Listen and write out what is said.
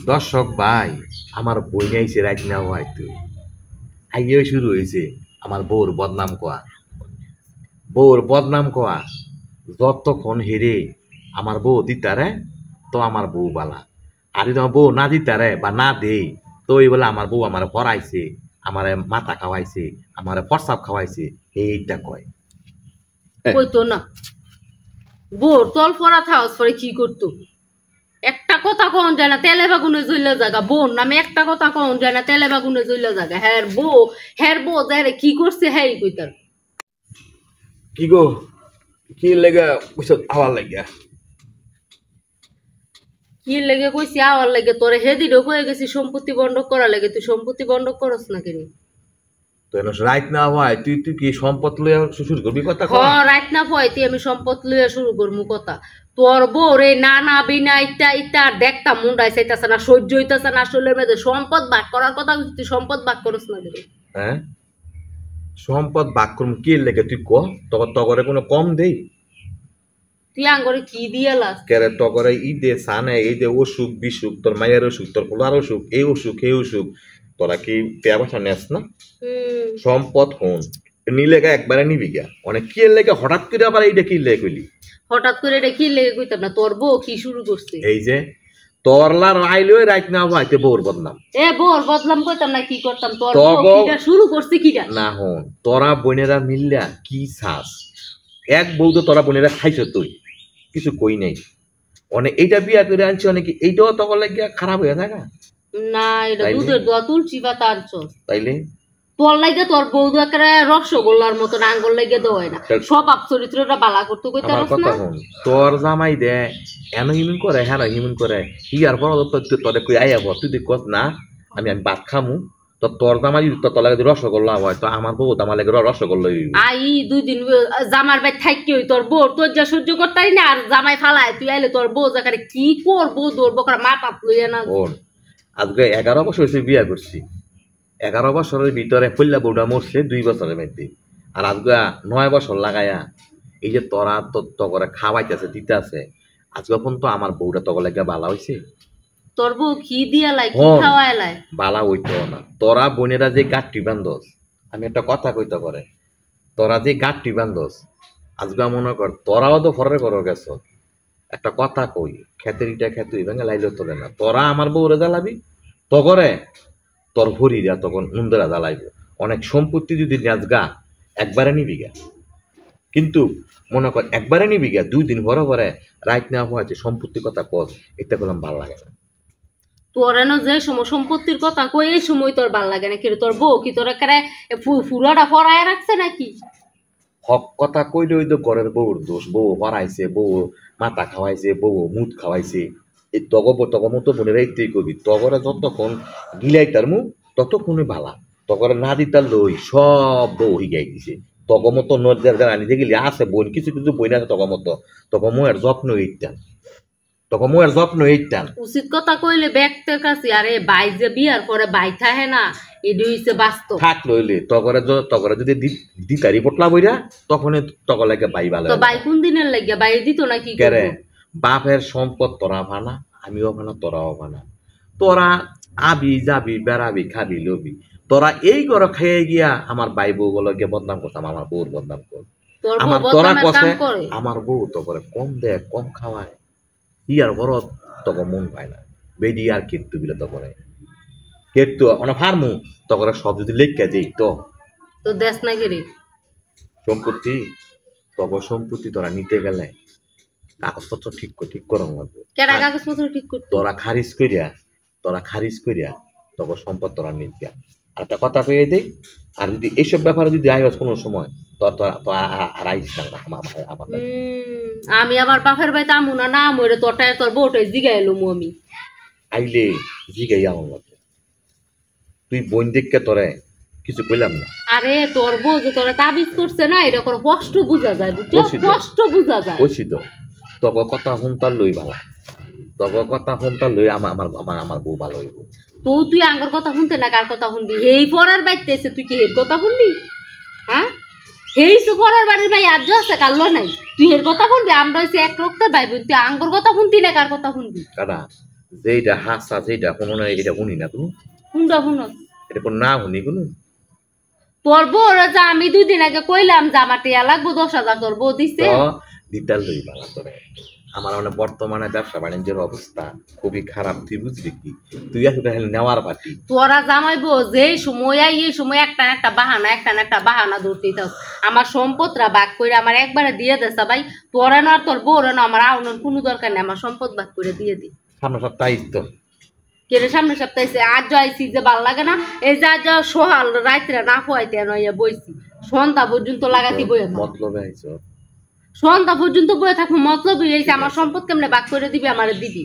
দর্শক ভাই, আমার বই আইছে রাত না হয় তুই আইয়েও শুরু হয়েছে আমার বউর বদনাম কোয়া যতক্ষণ হেরে আমার বউ দিতারে তো আমার বউ বালা, আর যদি আমার বউ না দিতারে বা না দেই তো এই বলে আমার বউ আমার পড়াইছে, আমার মাথা খাওয়াইছে, আমার প্রসাব খাওয়াইছে, এইটা কয়। কইতো না বোর তল পরা থাওস পরে কি করতো? একটা কথা কখন যায় না তেলে বাগুনে জ্বলে জায়গা বোন নামে একটা কথা কখন যায় না তেলে বাগুনে জ্বলে জায়গা হের বউ যারে কি করছে হ্যাঁ কইতার। কি গো, কি লেগে আওয়ার লাগিয়া? কি লেগে কইছি আওয়ার লাগে তোরে হেদিরও কয়ে গেছি সম্পত্তি বন্ধক করা লাগে, তুই সম্পত্তি বন্ধক করস না কেন? রাইট না হয় তুই তুই কি সম্পদ লইয়া শুরু করবি কথা? রাইট না পয়তি আমি সম্পদ লইয়া শুরু করবো কথা। তোর বউ রে না না বিনা ইটা ইটা দেখতাম মুন্ডাই চাইতাছে না, সহ্য হইতাছে না, আসলে মেয়েদের সম্পদ ভাগ করার কথা তুই সম্পদ ভাগ করস না কেন? হ্যাঁ, সম্পদ ভাগ করুম কি লেগে তুই ক? তগরে কোনো কম দেই? তুই আঙ্গরে কি দিয়ে লাস? কেরে তগরে ই দে সানে এই দে অসুখ বিসুখ, তোর মায়ের অসুখ, তোর পোলার অসুখ, এই অসুখ এই অসুখ, তোরা কি পেয়া পয়সা নেস না? সম্পদ হন নিলেগা একবারে নিবি গা, অনেক কি লেগে হঠাৎ করে আবার এইটা কি লেগে কইলি? হঠাৎ করে এটা কি লেগে কইতাম না, তোর বউ কি শুরু করছে? এই যে তোরলা রাইলই রাইট না ভাইতে বউর বদনাম। বউর বদনাম কইতাম না কি করতাম? তোর বউ কিটা শুরু করছে কিটা? না হন তোরা বোনেরা মিললা কি চাস? এক বউ তো তোরা বোনেরা খাইছ, তুই কিছু কই নাই। অনেক এইটা বিয়া করে আনছি, অনেকে এইটাও তখন লাগিয়া খারাপ হয়ে যায় না। এটা দুধের দোয়া তুলসী পাতা আনছো তাইলে তোর লাগে তোর বউ একেবারে রসগোল্লার মতন আঙ্গুল লাগে দেওয়ায় না, স্বভাব চরিত্রটা বালা করতে কইতে পারছ না। তোর জামাই দে এন হিমুন করে হ্যাঁ হিমুন করে হিয়ার পর তোরে কই আইয়া বল, তুই কস না আমি ভাত খামু, তো তোর জামাই যদি তোর লাগে রসগোল্লা হয় তো আমার বউ আমার লাগে রসগোল্লা আই 2 দিন জামার বাই থাকি হই তোর বউ তোর যা সহ্য করতারি না, আর জামাই ফালায় তুই আইলে তোর বউ জাকারে কি করবো দৌড়বো করে মাথা লইয়া না। আজকে 11 বছর হয়েছে বিয়া করছি, 11 বছরের ভিতরে পল্লা বউটা মরছে 2 বছরের মধ্যে, আর আজকে 9 বছর লাগাইয়া এই যে তোরা তো করে খাওয়াইতেছে দিতে আছে, আজকে পর্যন্ত আমার বউটা তখন লাগে বালা হয়েছে? তোর বউ কি দিয়া লাই কি খাওয়ায় লাই? বালা হইতো না। তোরা বোনেরা যে গাঁটটি বান্ধস, আমি একটা কথা কইতে পারে, তোরা যে গাঁটটি বান্ধস আজকে মনে কর তোরাও তো ফরে করো গেছ, একটা কথা কই খেতের ইটা খেতে ভেঙে লাইলেও তোলে না, তোরা আমার বউরে জ্বালাবি তগরে তোর হরিরা তখন উন্দরা জ্বালাইব। অনেক সম্পত্তি যদি গা একবারে নিবি গা, কিন্তু মনে কর একবারে নিবি গা 2 দিন পরে পরে রাইট নেওয়া হয়েছে সম্পত্তির কথা কর, এটা করলাম ভাল লাগে না। তোর এনে যে সময় সম্পত্তির কথা কই এই সময় তোর ভাল লাগে না, কিন্তু তোর বউ কি তোর একেবারে ফুরাটা ফরায় রাখছে নাকি? হক কথা কইলে ওই তো ঘরের বউর দোষ, বউ হরাইছে, বউ মাথা খাওয়াইছে, বউ মুখ খাওয়াইছে, এই তগমতো বোনের এইটাই কবি তগরে যতক্ষণ গিলাই তার মুখ ততক্ষণই ভালা, তগরে না দিতার লই সব বউ হিগাই দিছে। তগমতো নজর আনিতে গেলে আছে বোন কিছু কিছু বই না তগমতো, তগময়ের যত্ন এইটান, তগময়ের যত্ন এইটান। উচিত কথা কইলে ব্যক্তের কাছে আরে বাই যে বিয়ার পরে বাই থাকে না, এডি হইছে বাস্তব। থাক লইলে তগরে যদি দিতারি পটলা বইরা তখন তগ লাগে বাই ভালো। তো বাই কোন দিনের লাগিয়া বাই দিত নাকি? কেরে বাপের সম্পদ তোরা ভানা, আমিও ভানা, তোরাও ভানা, তোরা আবি যাবি বেড়াবি খাবি লবি, তোরা এই ঘর খেয়ে গিয়া আমার ভাই বউ গুলো গিয়ে বদনাম করতাম, আমার বউর বদনাম কর। আমার তোরা কষে আমার বউ তো করে কম দে কম খাওয়ায়, ইয়ার ঘরত তখন মন পায় না, বেডি আর কেটু বিলে তো করে কেটু অনেক ফার্মু তো করে সব যদি লেখা দেই তো দেশ না গেরে সম্পত্তি, তব সম্পত্তি তোরা নিতে গেলে কাগজপত্র ঠিক করা লাগবে। কেডা কাগজপত্র ঠিক করতে? তোরা খারিজ করিয়া তখন সম্পদ তোরা নিতে। আর একটা কথা কয়ে দেই, আর যদি এইসব ব্যাপারে যদি আইস কোনো সময় আমি আমার বাপের বাড়িতে আমু না না মরে তোরটায় তোর বউটাই জিগাই এলুম আমি আইলে জিগাই আমার মতো তুই বোন দেখকে তোরে কিছু কইলাম না। আরে তোর বউ যে তোরা তাবিজ করছে না এটা কোনো কষ্ট বোঝা যায়, কষ্ট বোঝা যায়। কইছি তো তবে কথা শুনতার লই ভালো, তবে কথা শুনতার লই আমার বউ ভালো হইব। তো তুই আঙ্গর কথা শুনতে না কার কথা শুনবি? এই পড়ার বাড়িতে এসে তুই কি এর কথা শুনবি? হ্যাঁ এই তো পড়ার বাড়ির ভাই আজ আছে কাল্লো নাই, তুই এর কথা শুনবি? আমরা হচ্ছে এক রক্তের ভাই বোন, তুই আঙ্গর কথা শুনতি না কার কথা শুনবি? কারা যেইটা হাসা যেইটা কোনো না এটা শুনি না তুমি শুনটা শুনো এটা কোনো না শুনি কোনো তোর বউ যা আমি 2 দিন আগে কইলাম যে আমার টিয়া লাগবো 10,000 তোর বউ দিছে তো দিতাল লই বাবা তোরে আমার মানে বর্তমানে ব্যবসা বাণিজ্যের অবস্থা খুবই খারাপ তুই বুঝলি কি তুই আসলে হেলে নেওয়ার পাটি তোরা জামাইবো যেই সময় আই এই সময় একটা না একটা বাহানা ধরতেই থাক আমার সম্পদরা ভাগ করে আমার একবারে দিয়ে দেছে ভাই তোরা না আর তোর বউরা না আমার আউনের কোনো দরকার নেই আমার সম্পদ ভাগ করে দিয়ে দি সামনে সপ্তাহে তো কেন সামনে সপ্তাহে আজ যাইছি যে ভাল লাগে না এই যে আজ সোহাল রাত্রে না খোয়াইতে নইয়া বইছি সন্ধ্যা পর্যন্ত লাগাতি বইয়ে থাক মতলবে আইছো সন্ধ্যা পর্যন্ত বইয়ে থাকবো মতলব হয়েছে আমার সম্পদ কেমনে ভাগ করে দিবি আমারে দিবি